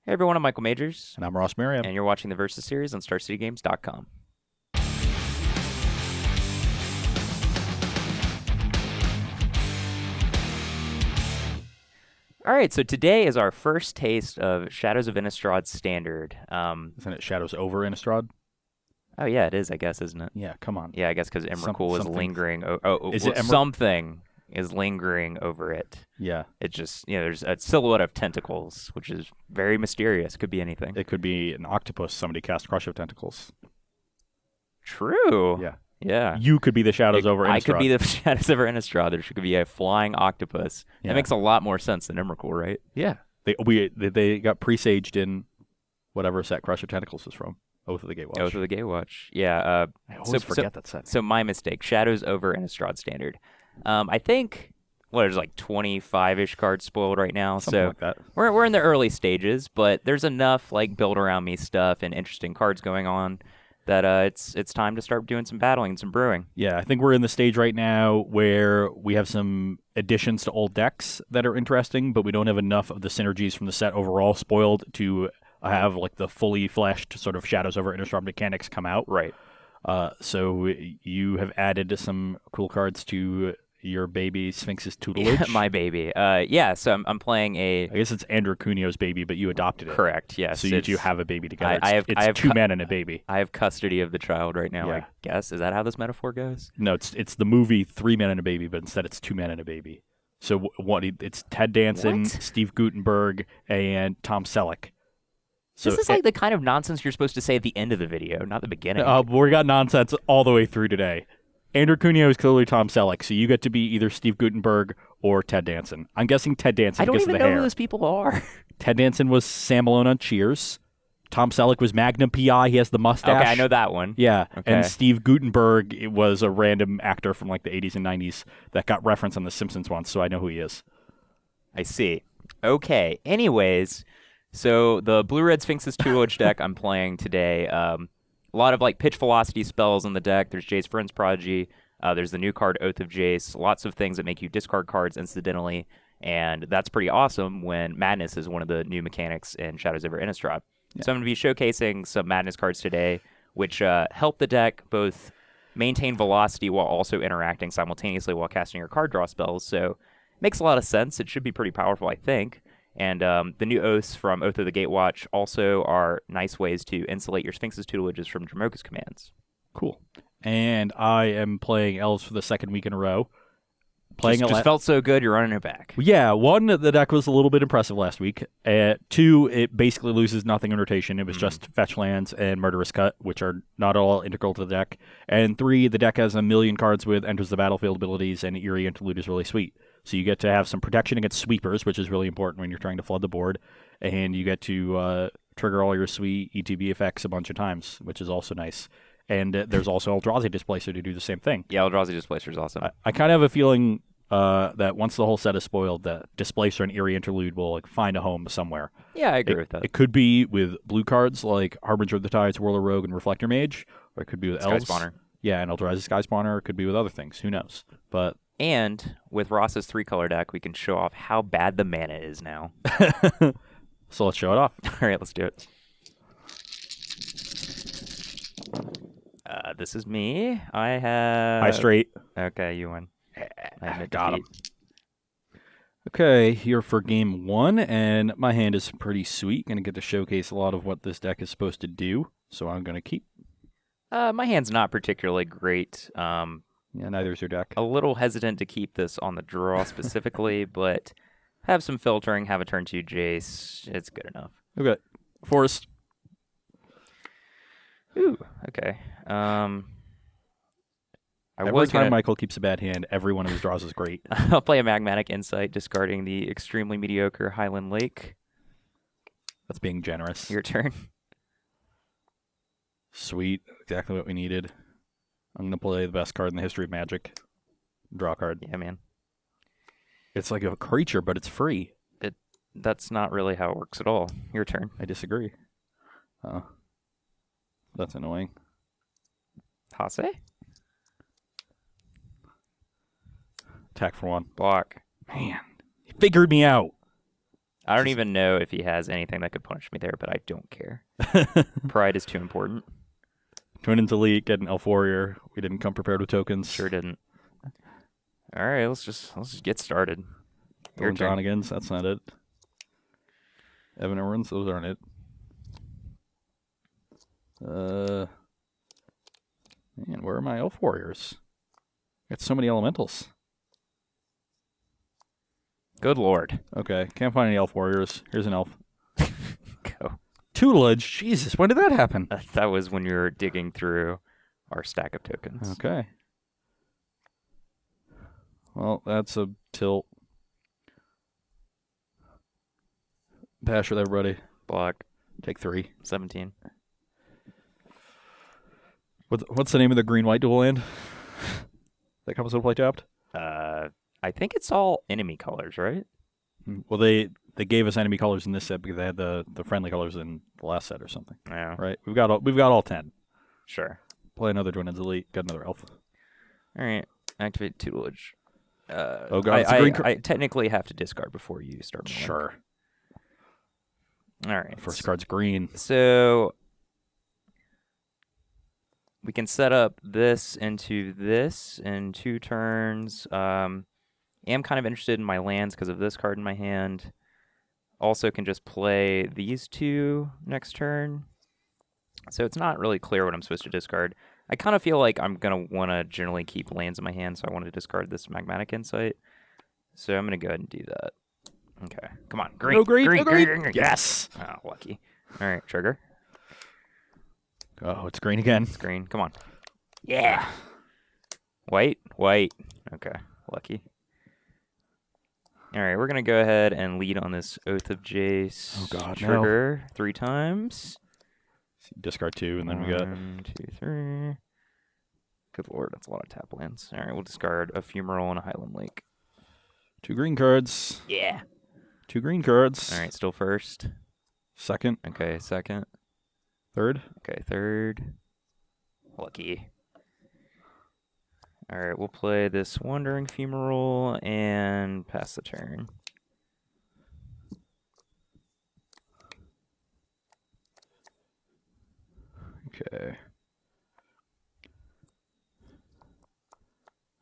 Hey everyone, I'm Michael Majors. And I'm Ross Merriam. And you're watching the Versus series on StarCityGames.com. All right, so today is our first taste of Shadows of Innistrad Standard. Isn't it Shadows over Innistrad? Oh yeah, it is, I guess, isn't it? Yeah, come on. Yeah, I guess because Emrakul is lingering. Something is lingering over it. Yeah. It just, there's a silhouette of tentacles, which is very mysterious. Could be anything. It could be an octopus somebody cast Crush of Tentacles. True. Yeah. Yeah. You could be the Shadows over Innistrad. I could be the Shadows over Innistrad. There could be a flying octopus. Yeah. That makes a lot more sense than Emrakul, right? Yeah. They got presaged in whatever set Crush of Tentacles is from. Oath of the Gatewatch. Oath of the Gatewatch. Yeah. I always forget that set. So my mistake. Shadows over Innistrad Standard. I think there's like 25-ish cards spoiled right now. Something like that. We're in the early stages, but there's enough like build around me stuff and interesting cards going on that it's time to start doing some battling and some brewing. Yeah, I think we're in the stage right now where we have some additions to old decks that are interesting, but we don't have enough of the synergies from the set overall spoiled to have like the fully fleshed sort of Shadows over Innistrad mechanics come out. Right. So you have added some cool cards to your baby Sphinx's tutelage. Yeah, my baby. So I'm playing I guess it's Andrew Cunio's baby, but you adopted it. Correct, yes. So you two have a baby together. I have two men and a baby. I have custody of the child right now, Yeah. I guess. Is that how this metaphor goes? No, it's the movie 3 Men and a Baby, but instead it's 2 men and a baby. So it's Ted Danson, What? Steve Guttenberg, and Tom Selleck. So this is like the kind of nonsense you're supposed to say at the end of the video, not the beginning. we got nonsense all the way through today. Andrew Cunio is clearly Tom Selleck, so you get to be either Steve Guttenberg or Ted Danson. I'm guessing Ted Danson because of the hair. I don't even know who those people are. Ted Danson was Sam Malone on Cheers. Tom Selleck was Magnum P.I. He has the mustache. Okay, I know that one. Yeah, okay. And Steve Guttenberg was a random actor from like the 80s and 90s that got referenced on The Simpsons once, so I know who he is. I see. Okay, anyways, so the Blue-Red Sphinx's tutelage deck I'm playing today, a lot of like pitch velocity spells in the deck. There's Jace Friend's Prodigy. There's the new card Oath of Jace. Lots of things that make you discard cards incidentally, and that's pretty awesome when Madness is one of the new mechanics in Shadows over Innistrad. Yeah. So I'm going to be showcasing some Madness cards today, which help the deck both maintain velocity while also interacting simultaneously while casting your card draw spells. So it makes a lot of sense. It should be pretty powerful, I think. And the new oaths from Oath of the Gatewatch also are nice ways to insulate your Sphinx's tutelages from Dromoka's commands. Cool. And I am playing Elves for the second week in a row. Just felt so good, you're running it back. Yeah, one, the deck was a little bit impressive last week. Two, it basically loses nothing in rotation. It was just fetch lands and Murderous Cut, which are not all integral to the deck. And three, the deck has a million cards with Enters the Battlefield abilities, and Eerie Interlude is really sweet. So you get to have some protection against sweepers, which is really important when you're trying to flood the board. And you get to trigger all your sweet ETB effects a bunch of times, which is also nice. And there's also Eldrazi Displacer to do the same thing. Yeah, Eldrazi Displacer is awesome. I kind of have a feeling that once the whole set is spoiled, the Displacer and Eerie Interlude will find a home somewhere. Yeah, I agree with that. It could be with blue cards like Harbinger of the Tides, Whirler Rogue, and Reflector Mage, or it could be with Elves. Sky Spawner. Yeah, and Eldrazi Sky Spawner. It could be with other things. Who knows? And with Ross's 3-color deck, we can show off how bad the mana is now. So let's show it off. All right, let's do it. This is me. I have... High straight. Okay, you win. I got him. Okay, here for game one, and my hand is pretty sweet. Going to get to showcase a lot of what this deck is supposed to do, so I'm going to keep. My hand's not particularly great. Yeah, neither is your deck. A little hesitant to keep this on the draw specifically, but have some filtering, have a turn 2 Jace. It's good enough. Okay. Forest. Ooh, okay. Every time Michael keeps a bad hand, every one of his draws is great. I'll play a Magmatic Insight, discarding the extremely mediocre Highland Lake. That's being generous. Your turn. Sweet. Exactly what we needed. I'm going to play the best card in the history of Magic. Draw a card. Yeah, man. It's like a creature, but it's free. That's not really how it works at all. Your turn. I disagree. That's annoying. Hase? Attack for one. Block. Man, he figured me out. I don't even know if he has anything that could punish me there, but I don't care. Pride is too important. Twin into elite, get an elf warrior. We didn't come prepared with tokens. Sure didn't. All right, let's just get started. Your turn. Donegan's, that's not it. Evan Irwin's, those aren't it. Man, where are my elf warriors? Got so many elementals. Good lord. Okay, can't find any elf warriors. Here's an elf. Go. Tutelage. Jesus, when did that happen? That was when you were digging through our stack of tokens. Okay. Well, that's a tilt. Bash with everybody. Block. Take 3. 17. What's the name of the green-white dual land that comes with play tapped? I think it's all enemy colors, right? Well, they gave us enemy colors in this set because they had the friendly colors in the last set or something. Yeah. Right. We've got all 10. Sure. Play another Twin Ends Elite. Got another elf. All right. Activate tutelage. Oh god, I technically have to discard before you start. Milling. Sure. All right. First card's green. So we can set up this into this in 2 turns. Am kind of interested in my lands because of this card in my hand. Also can just play these 2 next turn. So it's not really clear what I'm supposed to discard. I kind of feel like I'm going to want to generally keep lands in my hand, so I want to discard this Magmatic Insight. So I'm going to go ahead and do that. Okay. Come on. Green. No green. Green. No green. Green. Yes. Oh, lucky. All right. Trigger. Oh, it's green again. It's green. Come on. Yeah. White. White. Okay. Lucky. All right. We're going to go ahead and lead on this Oath of Jace. Oh, God. Trigger 3 times. Discard 2, and then we got 1, 2, 3. Good lord, that's a lot of tap lands. All right, we'll discard a Fumarole and a Highland Lake. 2 green cards. Yeah. 2 green cards. All right, still first. Second. Okay, second. Third. Okay, third. Lucky. All right, we'll play this Wandering Fumarole and pass the turn. Okay.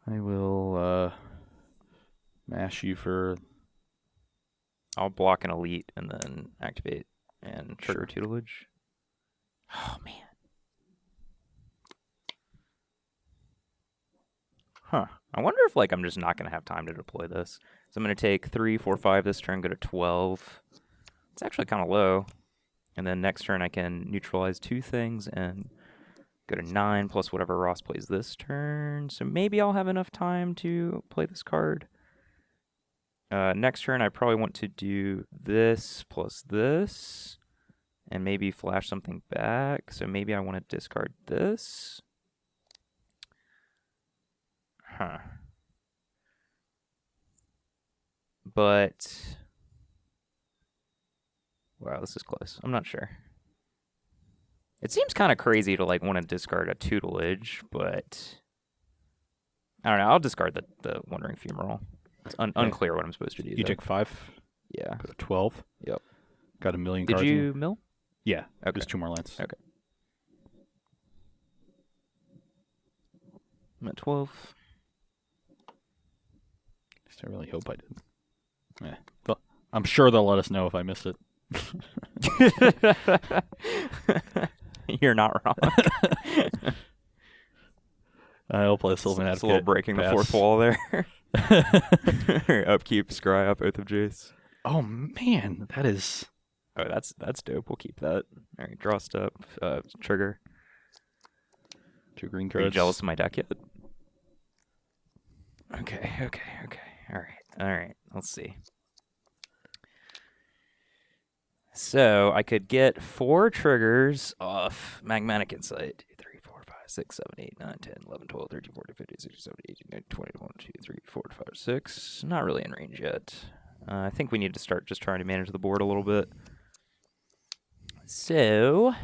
I will mash you for... I'll block an Elite and then activate and trigger tutelage. Oh, man. Huh. I wonder if, I'm just not going to have time to deploy this. So I'm going to take 3, 4, 5 this turn, go to 12. It's actually kind of low. And then next turn I can neutralize 2 things and go to 9 plus whatever Ross plays this turn. So maybe I'll have enough time to play this card. Next turn I probably want to do this plus this and maybe flash something back. So maybe I want to discard this. Huh. But... wow, this is close. I'm not sure. It seems kind of crazy to want to discard a tutelage, but I don't know. I'll discard the Wandering Fumarole. It's unclear what I'm supposed to do. You took 5. Yeah. Go to 12. Yep. Got a million Did cards. you mill? Yeah. Okay. Just 2 more lands. Okay. I'm at 12. I really hope I did. Yeah. I'm sure they'll let us know if I missed it. You're not wrong. I'll play Sylvan It's Advocate. a little breaking the fourth wall there. Upkeep, scry up, Oath of Jace. Oh man, that is... oh, that's dope. We'll keep that. All right, draw step, trigger. 2 green Are cards. you jealous of my deck yet? Okay. All right. Let's see. So I could get 4 triggers off Magmatic Insight. 2, 3, 4, 5, 6, 7, 8, 9, 10, 11, 12, 13, 14, 15, 16, 17, 18, 19, 20, 21, 2, 3, 4, 5, 6. Not really in range yet. I think we need to start just trying to manage the board a little bit. So,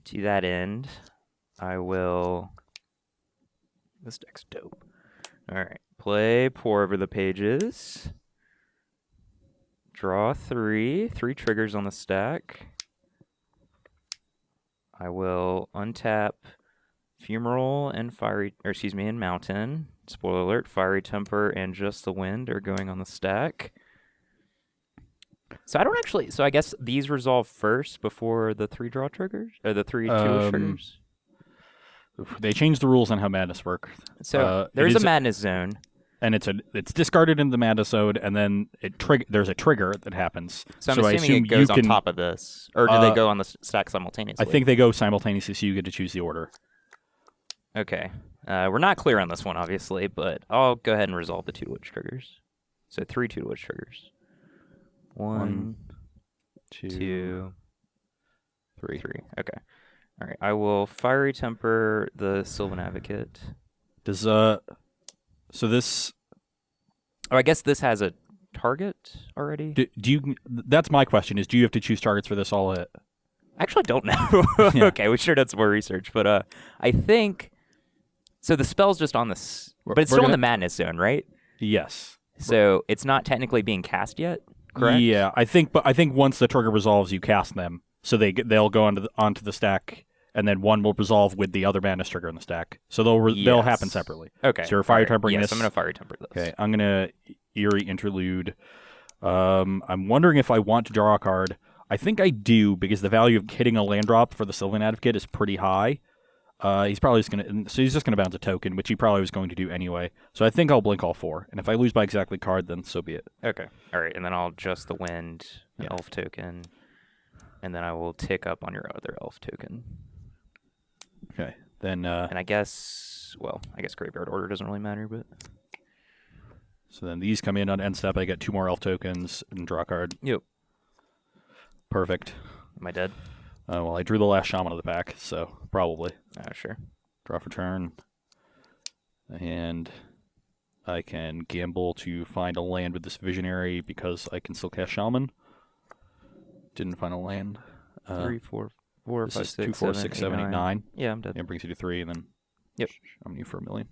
to that end, I will... this deck's dope. All right. Play Pour Over the Pages. Draw 3. 3 triggers on the stack. I will untap Fumarole and and Mountain. Spoiler alert, Fiery Temper and Just the Wind are going on the stack. So I guess these resolve first before the 3 draw triggers? Or the 3 2-ish triggers? They changed the rules on how madness work. So there's a madness zone. And it's discarded in the madness zone, and then there's a trigger that happens. So I'm assuming it goes on top of this. Or do they go on the stack simultaneously? I think they go simultaneously, so you get to choose the order. Okay. We're not clear on this one, obviously, but I'll go ahead and resolve the 2-to-witch triggers. So 3 2-to-witch triggers. 1, 2, 3. Okay. All right. I will Fiery Temper the Sylvan Advocate. So this... Oh, I guess this has a target already? Do you? That's my question, is do you have to choose targets for this all hit? I actually don't know. Yeah. Okay, we should have done some more research. But I think... So the spell's just on this... But it's still in the madness zone, right? Yes. So it's not technically being cast yet, correct? Yeah, I think once the trigger resolves, you cast them. So they'll go onto the stack, and then one will resolve with the other madness trigger in the stack. So they'll happen separately. Okay. So you're Fiery Tempering this. Yes, I'm going to Fiery Temper this. Okay, I'm going to Eerie Interlude. I'm wondering if I want to draw a card. I think I do, because the value of hitting a land drop for the Sylvan Advocate is pretty high. He's just going to bounce a token, which he probably was going to do anyway. So I think I'll blink all 4. And if I lose by exactly card, then so be it. Okay. All right, and then I'll Just the Wind, elf token, and then I will tick up on your other elf token. Okay. Then and I guess graveyard order doesn't really matter, but so then these come in on end step. I get 2 more elf tokens and draw a card. Yep. Perfect. Am I dead? Well, I drew the last shaman of the pack, so probably. Sure. Draw for turn. And I can gamble to find a land with this visionary because I can still cast shaman. Didn't find a land. 3, 4, 4, 5, 6, 2, 4, 6, 7, 8, 9. Yeah, I'm dead. It brings you to 3, and then Yep. I'm you for $1 million.